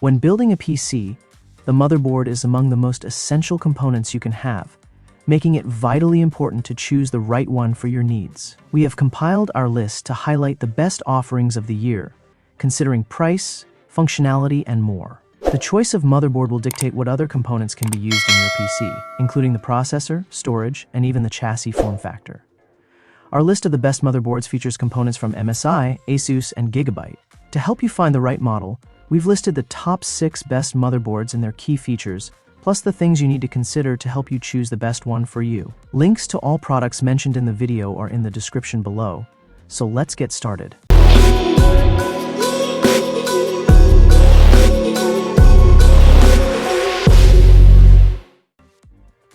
When building a PC, the motherboard is among the most essential components you can have, making it vitally important to choose the right one for your needs. We have compiled our list to highlight the best offerings of the year, considering price, functionality, and more. The choice of motherboard will dictate what other components can be used in your PC, including the processor, storage, and even the chassis form factor. Our list of the best motherboards features components from MSI, Asus, and Gigabyte. To help you find the right model, we've listed the top 6 best motherboards and their key features, plus the things you need to consider to help you choose the best one for you. Links to all products mentioned in the video are in the description below, so let's get started.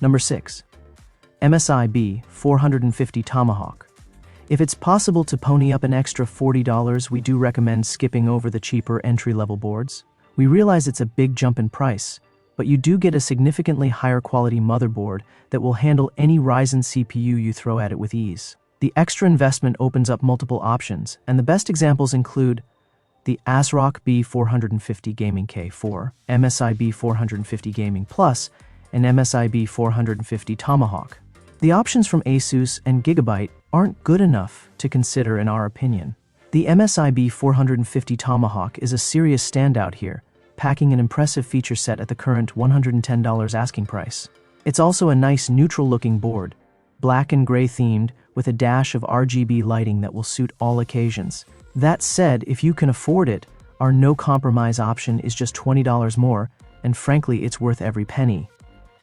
Number 6. MSI B450 Tomahawk. If it's possible to pony up an extra $40, we do recommend skipping over the cheaper entry-level boards. We realize it's a big jump in price, but you do get a significantly higher quality motherboard that will handle any Ryzen CPU you throw at it with ease. The extra investment opens up multiple options, and the best examples include the Asus B450 Gaming K4, MSI B450 Gaming Plus, and MSI B450 Tomahawk. The options from Asus and Gigabyte aren't good enough to consider in our opinion. The MSI B450 Tomahawk is a serious standout here, packing an impressive feature set at the current $110 asking price. It's also a nice neutral-looking board, black and gray themed, with a dash of RGB lighting that will suit all occasions. That said, if you can afford it, our no-compromise option is just $20 more, and frankly, it's worth every penny.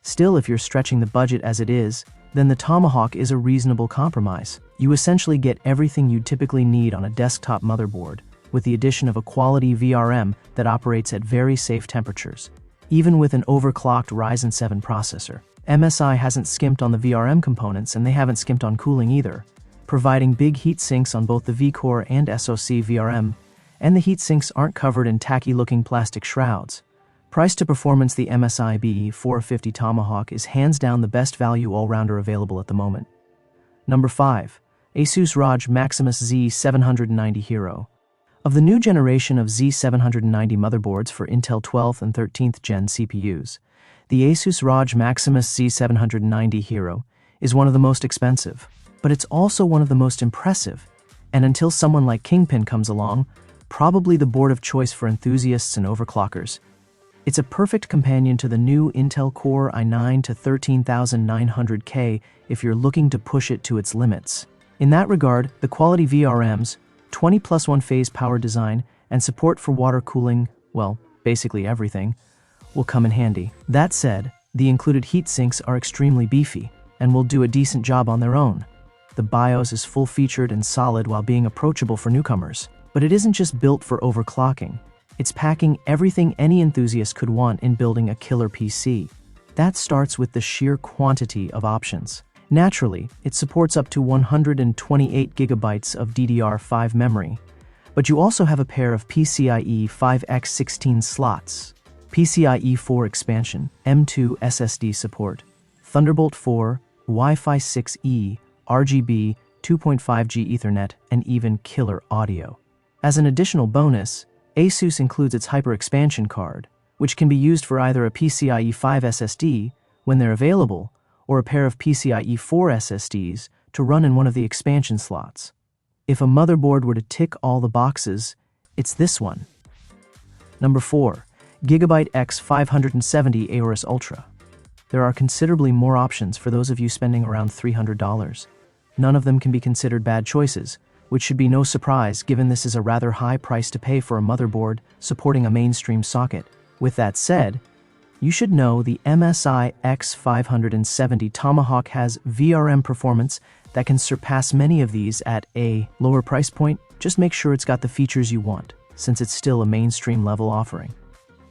Still, if you're stretching the budget as it is, then the Tomahawk is a reasonable compromise. You essentially get everything you'd typically need on a desktop motherboard, with the addition of a quality VRM that operates at very safe temperatures. Even with an overclocked Ryzen 7 processor, MSI hasn't skimped on the VRM components, and they haven't skimped on cooling either, providing big heat sinks on both the V-Core and SoC VRM, and the heat sinks aren't covered in tacky-looking plastic shrouds. Price to performance, the MSI B450 Tomahawk is hands down the best value all-rounder available at the moment. Number 5. Asus ROG Maximus Z490 Hero. Of the new generation of Z490 motherboards for Intel 12th and 13th Gen CPUs, the Asus ROG Maximus Z490 Hero is one of the most expensive, but it's also one of the most impressive, and until someone like Kingpin comes along, probably the board of choice for enthusiasts and overclockers. It's a perfect companion to the new Intel Core i9 to 13900K if you're looking to push it to its limits. In that regard, the quality VRMs, 20+1 phase power design, and support for water cooling, well, basically everything, will come in handy. That said, the included heat sinks are extremely beefy and will do a decent job on their own. The BIOS is full-featured and solid while being approachable for newcomers. But it isn't just built for overclocking. It's packing everything any enthusiast could want in building a killer PC. That starts with the sheer quantity of options. Naturally, it supports up to 128 gigabytes of DDR5 memory, but you also have a pair of PCIe 5x16 slots, PCIe 4 expansion, M2 SSD support, Thunderbolt 4, Wi-Fi 6E, RGB, 2.5G Ethernet, and even killer audio. As an additional bonus, Asus includes its Hyper Expansion card, which can be used for either a PCIe 5 SSD, when they're available, or a pair of PCIe 4 SSDs to run in one of the expansion slots. If a motherboard were to tick all the boxes, it's this one. Number 4. Gigabyte X570 Aorus Ultra. There are considerably more options for those of you spending around $300. None of them can be considered bad choices, which should be no surprise given this is a rather high price to pay for a motherboard supporting a mainstream socket. With that said, you should know the MSI X570 Tomahawk has VRM performance that can surpass many of these at a lower price point. Just make sure it's got the features you want, since it's still a mainstream level offering.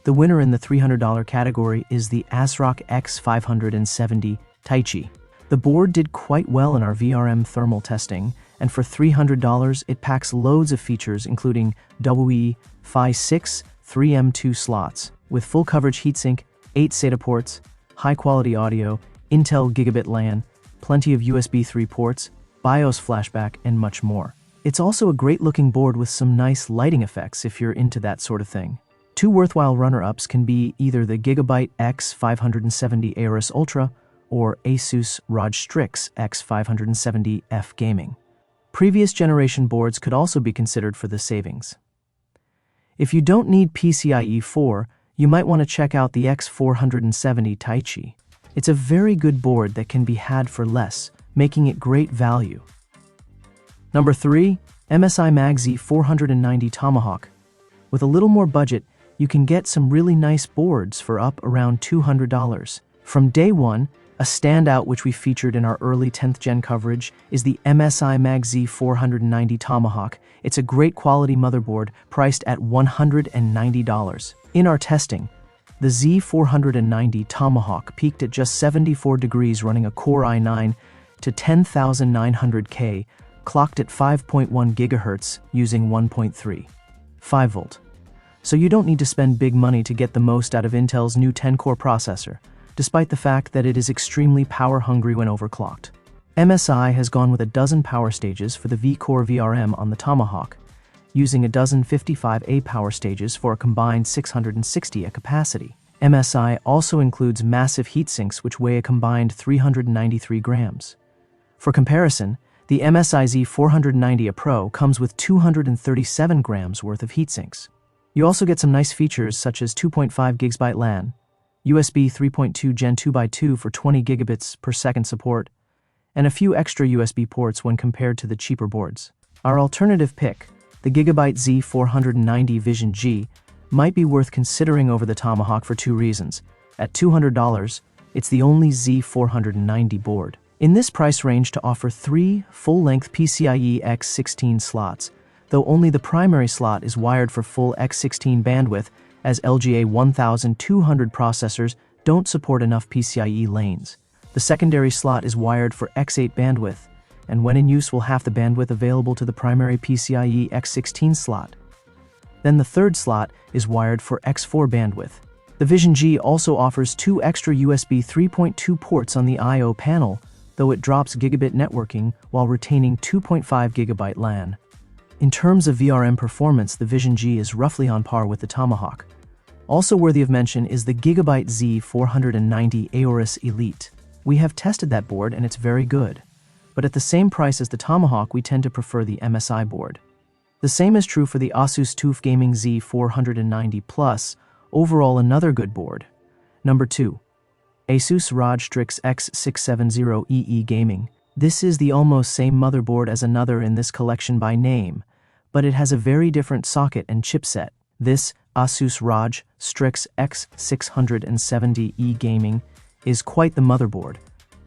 The winner in the $300 category is the Asus X570 Taichi. The board did quite well in our VRM thermal testing, and for $300 it packs loads of features including Wi-Fi 6, 3M2 slots, with full coverage heatsink, 8 SATA ports, high-quality audio, Intel Gigabit LAN, plenty of USB 3 ports, BIOS flashback, and much more. It's also a great-looking board with some nice lighting effects if you're into that sort of thing. Two worthwhile runner-ups can be either the Gigabyte X570 Aorus Ultra or Asus ROG Strix X570F Gaming. Previous generation boards could also be considered for the savings. If you don't need PCIe 4, you might want to check out the X470 Taichi. It's a very good board that can be had for less, making it great value. Number 3. MSI MAG Z490 Tomahawk. With a little more budget, you can get some really nice boards for up around $200. From day one, a standout which we featured in our early 10th gen coverage is the MSI MAG Z490 Tomahawk. It's a great quality motherboard priced at $190. In our testing, the Z490 Tomahawk peaked at just 74 degrees running a Core i9 to 10,900K, clocked at 5.1 GHz using 1.3 5V. So you don't need to spend big money to get the most out of Intel's new 10-core processor, despite the fact that it is extremely power-hungry when overclocked. MSI has gone with a dozen power stages for the V-Core VRM on the Tomahawk, using a dozen 55A power stages for a combined 660A capacity. MSI also includes massive heatsinks which weigh a combined 393 grams. For comparison, the MSI Z490 Pro comes with 237 grams worth of heatsinks. You also get some nice features such as 2.5 GB LAN, USB 3.2 Gen 2x2 for 20 gigabits per second support, and a few extra USB ports when compared to the cheaper boards. Our alternative pick, the Gigabyte Z490 Vision G, might be worth considering over the Tomahawk for two reasons. At $200, it's the only Z490 board in this price range to offer 3 full-length PCIe X16 slots, though only the primary slot is wired for full X16 bandwidth, as LGA 1200 processors don't support enough PCIe lanes. The secondary slot is wired for X8 bandwidth, and when in use will have the bandwidth available to the primary PCIe X16 slot. Then the third slot is wired for X4 bandwidth. The Vision G also offers 2 extra USB 3.2 ports on the I/O panel, though it drops gigabit networking while retaining 2.5 GB LAN. In terms of VRM performance, the Vision G is roughly on par with the Tomahawk. Also worthy of mention is the Gigabyte Z490 Aorus Elite. We have tested that board and it's very good, but at the same price as the Tomahawk, we tend to prefer the MSI board. The same is true for the Asus TUF Gaming Z490 Plus, overall another good board. Number 2. Asus ROG Strix X670EE Gaming. This is the almost same motherboard as another in this collection by name, but it has a very different socket and chipset. This Asus ROG Strix X670E Gaming is quite the motherboard,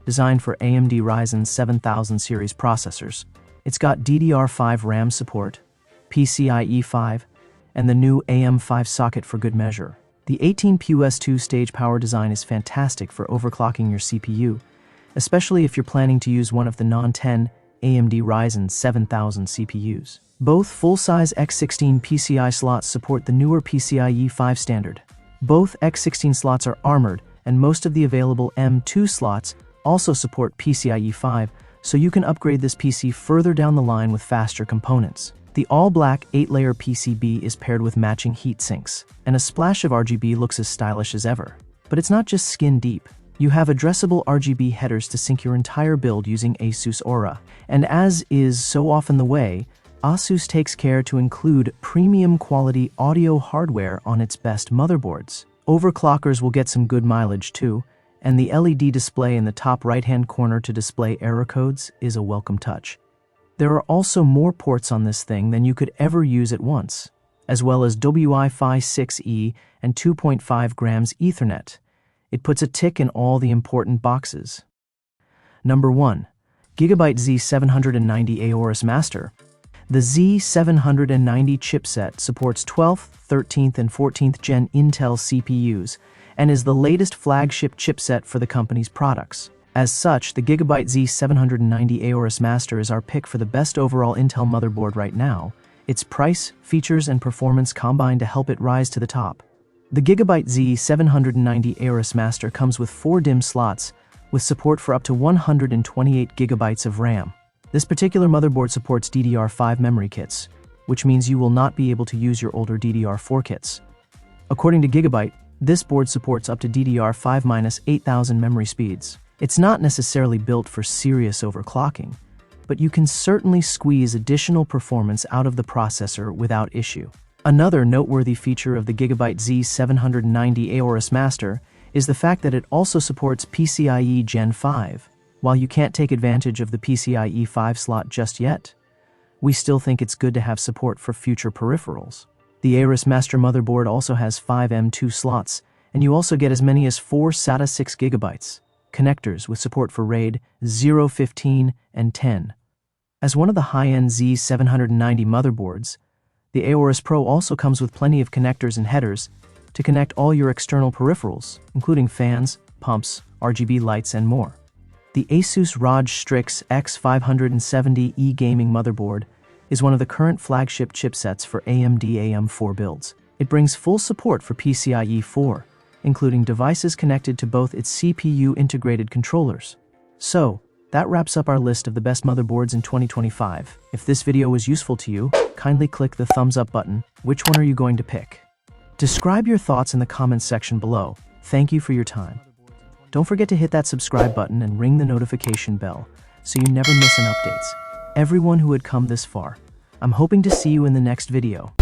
designed for AMD Ryzen 7000 series processors. It's got DDR5 RAM support, PCIe 5, and the new AM5 socket for good measure. The 18PUS2 stage power design is fantastic for overclocking your CPU, especially if you're planning to use one of the non-10 AMD Ryzen 7000 CPUs. Both full-size X16 PCI slots support the newer PCIe 5 standard. Both X16 slots are armored, and most of the available M2 slots also support PCIe 5, so you can upgrade this PC further down the line with faster components. The all-black 8-layer PCB is paired with matching heat sinks, and a splash of RGB looks as stylish as ever. But it's not just skin deep. You have addressable RGB headers to sync your entire build using Asus Aura. And as is so often the way, Asus takes care to include premium quality audio hardware on its best motherboards. Overclockers will get some good mileage too, and the LED display in the top right-hand corner to display error codes is a welcome touch. There are also more ports on this thing than you could ever use at once, as well as Wi-Fi 6E and 2.5 grams Ethernet. It puts a tick in all the important boxes. Number 1. Gigabyte Z790 Aorus Master. The Z790 chipset supports 12th, 13th, and 14th Gen Intel CPUs and is the latest flagship chipset for the company's products. As such, the Gigabyte Z790 Aorus Master is our pick for the best overall Intel motherboard right now. Its price, features, and performance combine to help it rise to the top. The Gigabyte Z790 Aorus Master comes with 4 DIMM slots, with support for up to 128 GB of RAM. This particular motherboard supports DDR5 memory kits, which means you will not be able to use your older DDR4 kits. According to Gigabyte, this board supports up to DDR5-8000 memory speeds. It's not necessarily built for serious overclocking, but you can certainly squeeze additional performance out of the processor without issue. Another noteworthy feature of the Gigabyte Z790 Aorus Master is the fact that it also supports PCIe Gen 5. While you can't take advantage of the PCIe 5 slot just yet, we still think it's good to have support for future peripherals. The Aorus Master motherboard also has 5 M2 slots, and you also get as many as 4 SATA 6GB connectors with support for RAID 0, 15, and 10. As one of the high-end Z790 motherboards, the Aorus Pro also comes with plenty of connectors and headers to connect all your external peripherals, including fans, pumps, RGB lights, and more. The Asus ROG Strix X570E gaming motherboard is one of the current flagship chipsets for AMD AM4 builds. It brings full support for PCIe 4, including devices connected to both its CPU-integrated controllers. So, that wraps up our list of the best motherboards in 2025. If this video was useful to you, kindly click the thumbs up button. Which one are you going to pick? Describe your thoughts in the comments section below. Thank you for your time. Don't forget to hit that subscribe button and ring the notification bell so you never miss an updates. Everyone who had come this far, I'm hoping to see you in the next video.